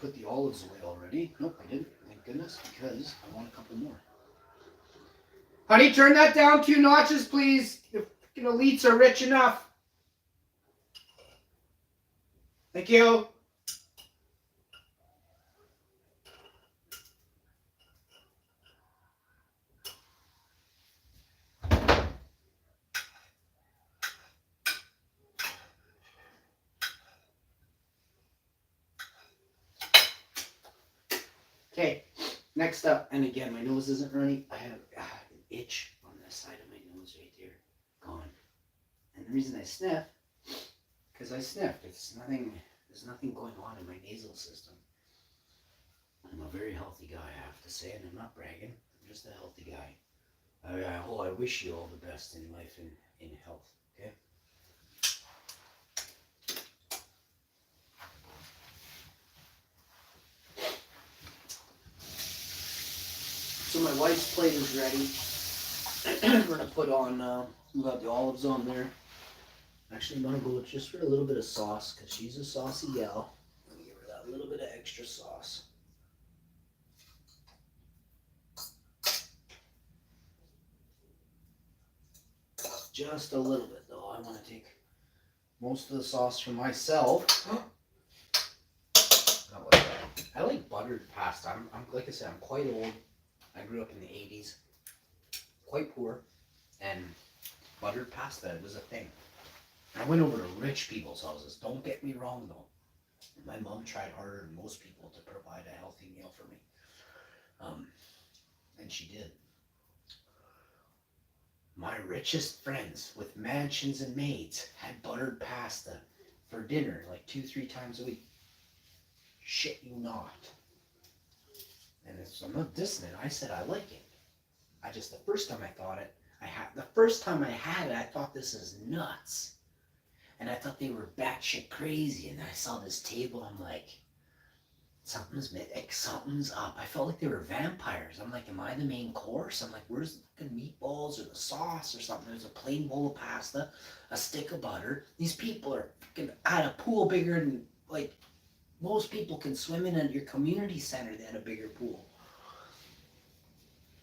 put the olives away already. Nope, I didn't. Thank goodness, because I want a couple more. Honey, turn that down 2 notches, please. If elites are rich enough. Thank you. Okay, next up, and again, my nose isn't running. I have an itch on this side of my nose right here. Gone. And the reason I sniff, because I sniffed. There's nothing going on in my nasal system. I'm a very healthy guy, I have to say, and I'm not bragging. I'm just a healthy guy. I wish you all the best in life and in health, okay? So my wife's plate is ready. We're going to put on, we got the olives on there. Actually, I'm going to go just for a little bit of sauce, because she's a saucy gal. Let me give her that little bit of extra sauce. Just a little bit, though. I want to take most of the sauce for myself. I like buttered pasta. I'm like I said, I'm quite old. I grew up in the 80s, quite poor, and buttered pasta was a thing. I went over to rich people's houses. Don't get me wrong, though. My mom tried harder than most people to provide a healthy meal for me, and she did. My richest friends with mansions and maids had buttered pasta for dinner like 2-3 times a week. Shit you not. And I'm not dissing it. I said I like it. The first time I had it, I thought this is nuts. And I thought they were batshit crazy. And then I saw this table, I'm like, something's up. I felt like they were vampires. I'm like, am I the main course? I'm like, where's the fucking meatballs or the sauce or something? There's a plain bowl of pasta, a stick of butter. These people are fucking at a pool bigger than, like, most people can swim in at your community center. They had a bigger pool.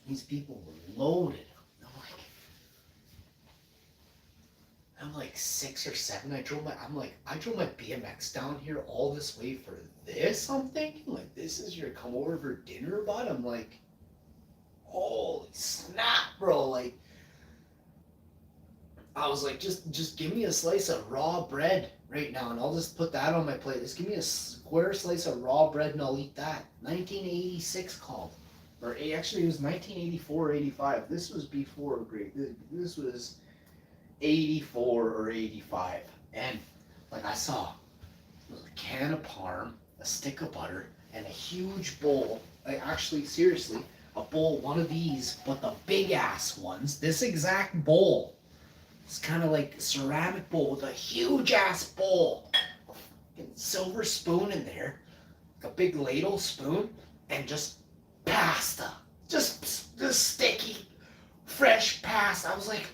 These people were loaded. I'm like 6 or 7. I drove my BMX down here all this way for this. I'm thinking, like, this is your come over for dinner, bud. I'm like, holy snap, bro. Like, I was like, just give me a slice of raw bread right now, and I'll just put that on my plate. Just give me a square slice of raw bread, and I'll eat that. 1986 called. Or actually, it was 1984 or 85. This was before grade. This was 84 or 85. And, like, I saw a can of parm, a stick of butter, and a huge bowl. Like, actually, seriously, a bowl, one of these, but the big-ass ones. This exact bowl. It's kind of like a ceramic bowl with a huge-ass bowl. A silver spoon in there, a big ladle spoon, and just pasta. Just sticky, fresh pasta. I was like,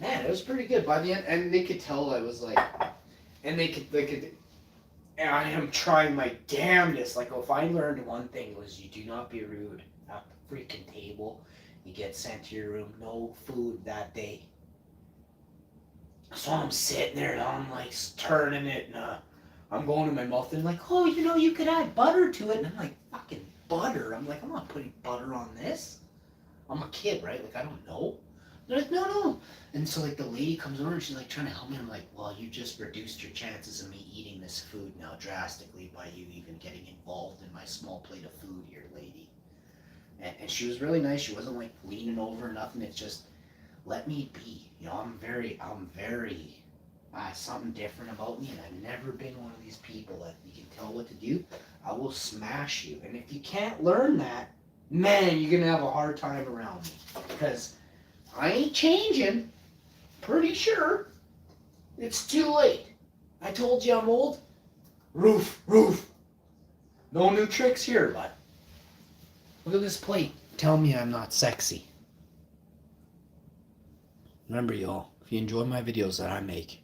man, it was pretty good by the end. And they could tell I was like, and they could, and I am trying my damnedest. Like, if I learned one thing, it was you do not be rude at the freaking table. You get sent to your room. No food that day. So I'm sitting there and I'm like turning it, and I'm going to my mouth and like, oh, you could add butter to it. And I'm like, fucking butter? I'm like, I'm not putting butter on this. I'm a kid, right? Like, I don't know. They're like, no. And so, like, the lady comes over and she's like trying to help me. I'm like, well, you just reduced your chances of me eating this food now drastically by you even getting involved in my small plate of food here, lady. And she was really nice. She wasn't like leaning over or nothing. It's just, let me be. I'm very something different about me, and I've never been one of these people that you can tell what to do. I will smash you. And if you can't learn that, man, you're gonna have a hard time around me, because I ain't changing. Pretty sure it's too late. I told you I'm old. Roof. No new tricks here, bud. Look at this plate. Tell me I'm not sexy. Remember, y'all, if you enjoy my videos that I make,